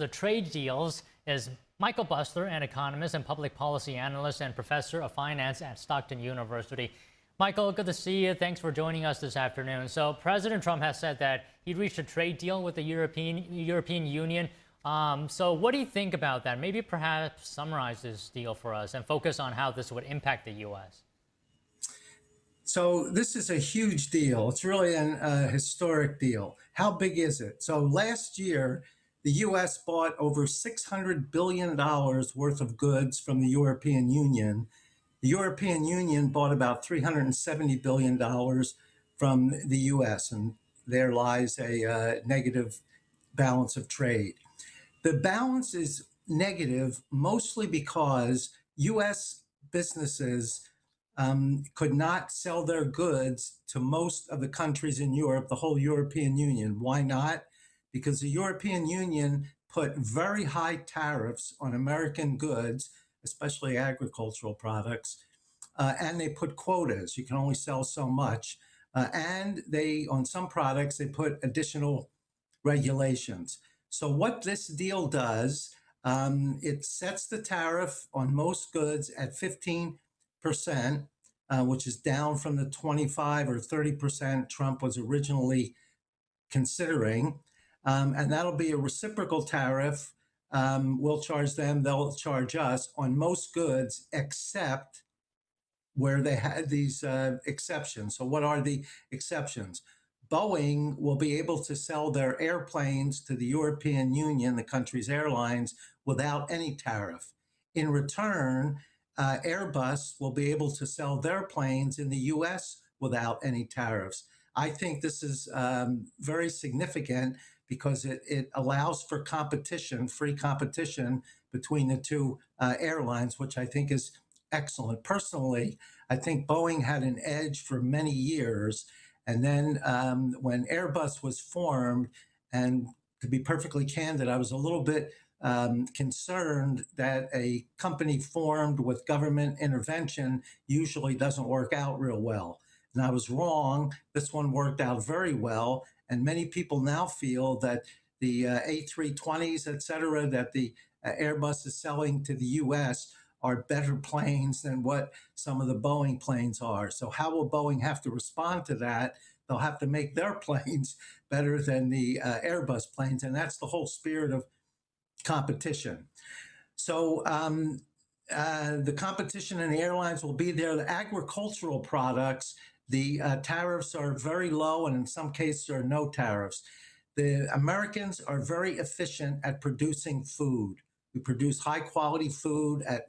the trade deals is Michael Busler, an economist and public policy analyst and professor of finance at Stockton University. Michael, good to see you. Thanks for joining us this afternoon. So President Trump has said that he reached a trade deal with the European Union. So what do you think about that? Maybe perhaps summarize this deal for us and focus on how this would impact the U.S. So this is a huge deal. It's really a historic deal. How big is it? So last year, the U.S. bought over $600 billion worth of goods from the European Union. The European Union bought about $370 billion from the U.S., and there lies a negative balance of trade. The balance is negative mostly because U.S. businesses could not sell their goods to most of the countries in Europe, the whole European Union. Why not? Because the European Union put very high tariffs on American goods, especially agricultural products, and they put quotas. You can only sell so much. And on some products, they put additional regulations. So what this deal does, it sets the tariff on most goods at 15%, which is down from the 25 or 30% Trump was originally considering. And that'll be a reciprocal tariff. We'll charge them, they'll charge us on most goods, except where they had these exceptions. So what are the exceptions? Boeing will be able to sell their airplanes to the European Union, the country's airlines, without any tariff. In return, Airbus will be able to sell their planes in the U.S. without any tariffs. I think this is very significant because it allows for competition, free competition between the two airlines, which I think is excellent. Personally, I think Boeing had an edge for many years. And then when Airbus was formed, and to be perfectly candid, I was a little bit concerned that a company formed with government intervention usually doesn't work out real well. And I was wrong. This one worked out very well. And many people now feel that the A320s, et cetera, that the Airbus is selling to the U.S. are better planes than what some of the Boeing planes are. So how will Boeing have to respond to that? They'll have to make their planes better than the Airbus planes. And that's the whole spirit of competition. So the competition in the airlines will be there. The agricultural products, the tariffs are very low, and in some cases there are no tariffs. The Americans are very efficient at producing food. We produce high quality food at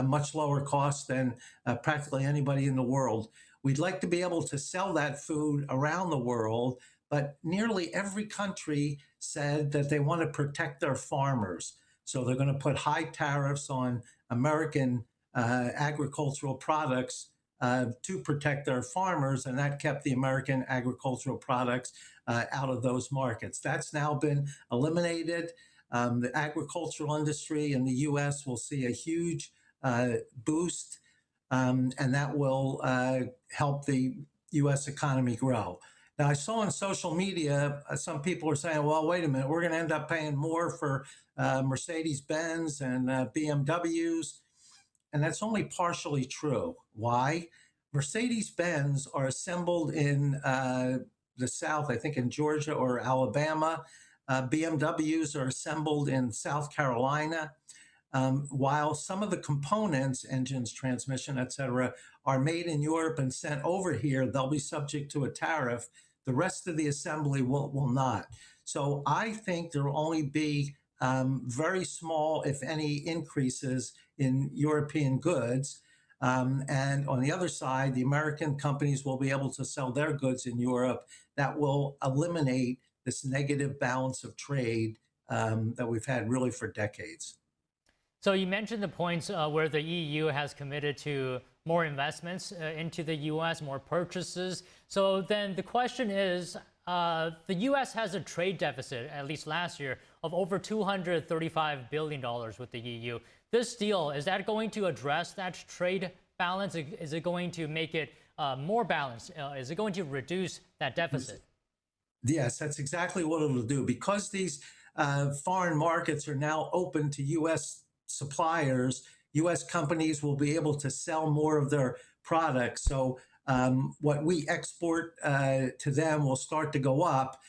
much lower cost than practically anybody in the world. We'd like to be able to sell that food around the world, but nearly every country said that they want to protect their farmers. So they're going to put high tariffs on American agricultural products to protect their farmers, and that kept the American agricultural products out of those markets. That's now been eliminated. The agricultural industry in the U.S. will see a huge boost, and that will help the U.S. economy grow. Now, I saw on social media, some people are saying, well, wait a minute, we're going to end up paying more for Mercedes-Benz and BMWs. And that's only partially true. Why? Mercedes-Benz are assembled in the South, I think in Georgia or Alabama. BMWs are assembled in South Carolina. While some of the components, engines, transmission, et cetera, are made in Europe and sent over here, they'll be subject to a tariff. The rest of the assembly will not. So I think there will only be very small, if any, increases in European goods. And on the other side, the American companies will be able to sell their goods in Europe. That will eliminate this negative balance of trade that we've had really for decades. So you mentioned the points where the EU has committed to more investments into the U.S., more purchases. So then the question is, the U.S. has a trade deficit, at least last year, of over $235 billion with the EU. This deal, is that going to address that trade balance? Is it going to make it more balanced? Is it going to reduce that deficit? Yes, that's exactly what it'll do. Because these foreign markets are now open to U.S. suppliers, U.S. companies will be able to sell more of their products. So what we export to them will start to go up.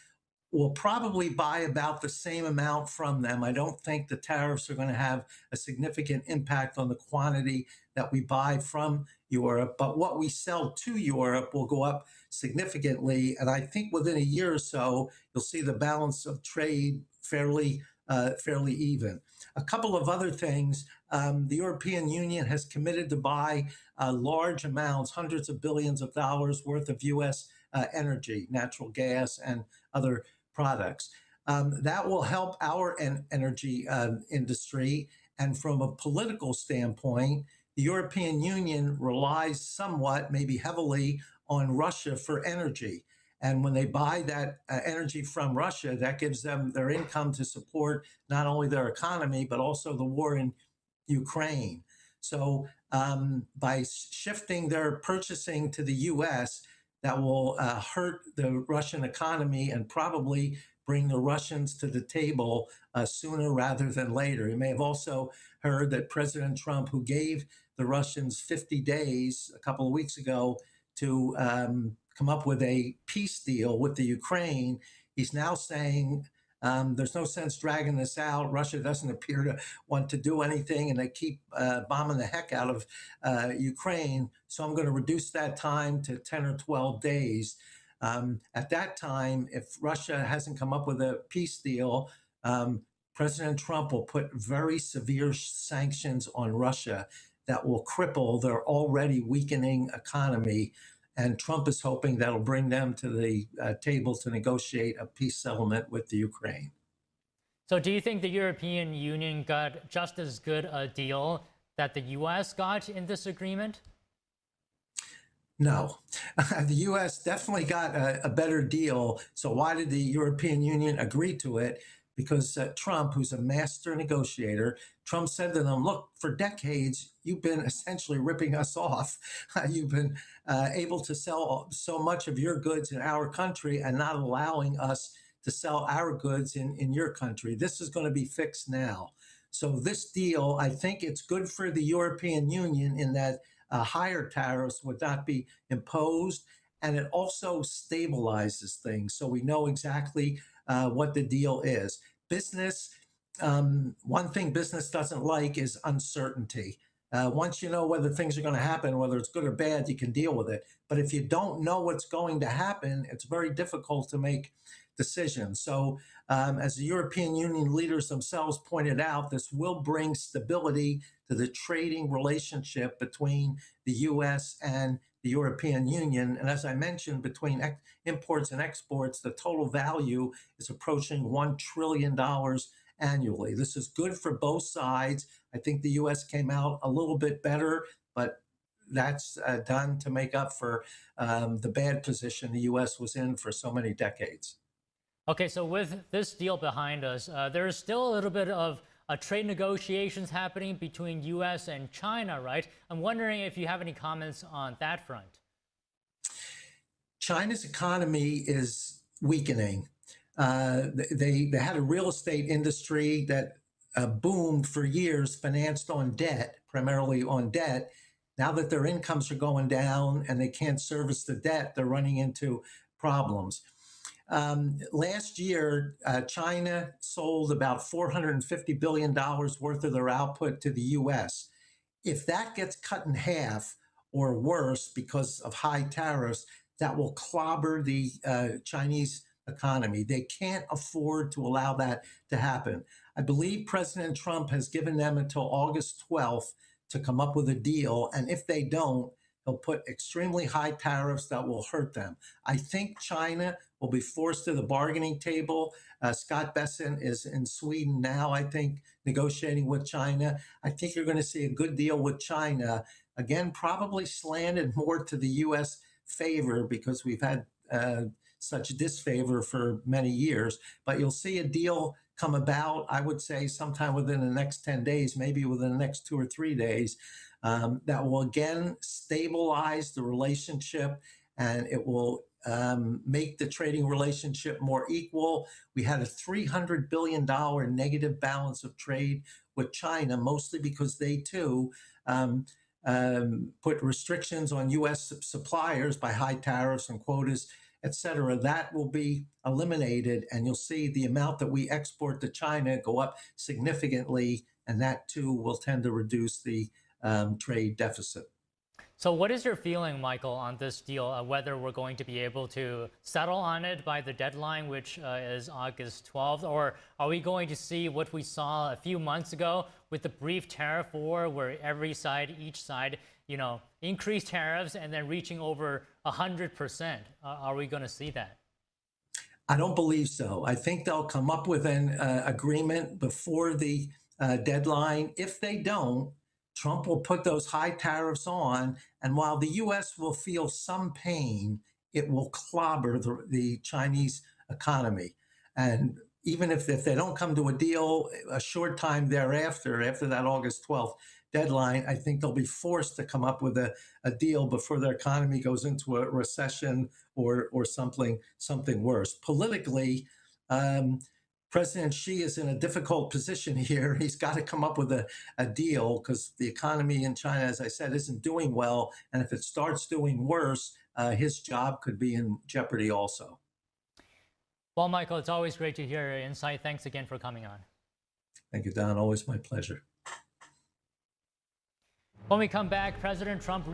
We'll probably buy about the same amount from them. I don't think the tariffs are going to have a significant impact on the quantity that we buy from Europe, but what we sell to Europe will go up significantly. And I think within a year or so, you'll see the balance of trade fairly even. A couple of other things. The European Union has committed to buy large amounts, hundreds of billions of dollars worth of U.S. Energy, natural gas, and other products. That will help our energy industry. And from a political standpoint, the European Union relies somewhat, maybe heavily, on Russia for energy. And when they buy that energy from Russia, that gives them their income to support not only their economy, but also the war in Ukraine. So by shifting their purchasing to the U.S., that will hurt the Russian economy and probably bring the Russians to the table sooner rather than later. You may have also heard that President Trump, who gave the Russians 50 days a couple of weeks ago to come up with a peace deal with the Ukraine, he's now saying there's no sense dragging this out. Russia doesn't appear to want to do anything, and they keep bombing the heck out of Ukraine. So I'm going to reduce that time to 10 or 12 days. At that time, if Russia hasn't come up with a peace deal, President Trump will put very severe sanctions on Russia that will cripple their already weakening economy. And Trump is hoping that'll bring them to the table to negotiate a peace settlement with the Ukraine. So do you think the European Union got just as good a deal that the U.S. got in this agreement? No, the U.S. definitely got a better deal. So why did the European Union agree to it? Because Trump, who's a master negotiator, Trump said to them, look, for decades, you've been essentially ripping us off. You've been able to sell so much of your goods in our country and not allowing us to sell our goods in your country. This is going to be fixed now. So this deal, I think it's good for the European Union in that higher tariffs would not be imposed, and it also stabilizes things. So we know exactly what the deal is. Business, one thing business doesn't like is uncertainty. Once you know whether things are going to happen, whether it's good or bad, you can deal with it. But if you don't know what's going to happen, it's very difficult to make decisions. So as the European Union leaders themselves pointed out, this will bring stability to the trading relationship between the U.S. and the European Union. And as I mentioned, between imports and exports, the total value is approaching $1 trillion annually. This is good for both sides. I think the U.S. came out a little bit better, but that's done to make up for the bad position the U.S. was in for so many decades. Okay, so with this deal behind us, there is still a little bit of trade negotiations happening between U.S. and China, right? I'm wondering if you have any comments on that front. China's economy is weakening. They had a real estate industry that boomed for years, financed on debt, primarily on debt. Now that their incomes are going down and they can't service the debt, they're running into problems. Last year, China sold about $450 billion worth of their output to the U.S. If that gets cut in half or worse because of high tariffs, that will clobber the Chinese economy. They can't afford to allow that to happen. I believe President Trump has given them until August 12th to come up with a deal. And if they don't, he'll put extremely high tariffs that will hurt them. I think China will be forced to the bargaining table. Scott Bessent is in Sweden now, I think, negotiating with China. I think you're going to see a good deal with China. Again, probably slanted more to the U.S. favor because we've had such disfavor for many years. But you'll see a deal come about, I would say, sometime within the next 10 days, maybe within the next 2 or 3 days, that will again stabilize the relationship, and it will make the trading relationship more equal. We had a $300 billion negative balance of trade with China, mostly because they too put restrictions on U.S. suppliers by high tariffs and quotas, et cetera. That will be eliminated, and you'll see the amount that we export to China go up significantly, and that too will tend to reduce the trade deficit. So what is your feeling, Michael, on this deal, whether we're going to be able to settle on it by the deadline, which is August 12th, or are we going to see what we saw a few months ago with the brief tariff war where each side, increased tariffs and then reaching over 100%? Are we going to see that? I don't believe so. I think they'll come up with an agreement before the deadline. If they don't, Trump will put those high tariffs on, and while the U.S. will feel some pain, it will clobber the Chinese economy. And even if they don't come to a deal a short time thereafter, after that August 12th deadline, I think they'll be forced to come up with a deal before their economy goes into a recession or something worse. Politically, President Xi is in a difficult position here. He's got to come up with a deal because the economy in China, as I said, isn't doing well. And if it starts doing worse, his job could be in jeopardy also. Well, Michael, it's always great to hear your insight. Thanks again for coming on. Thank you, Don. Always my pleasure. When we come back, President Trump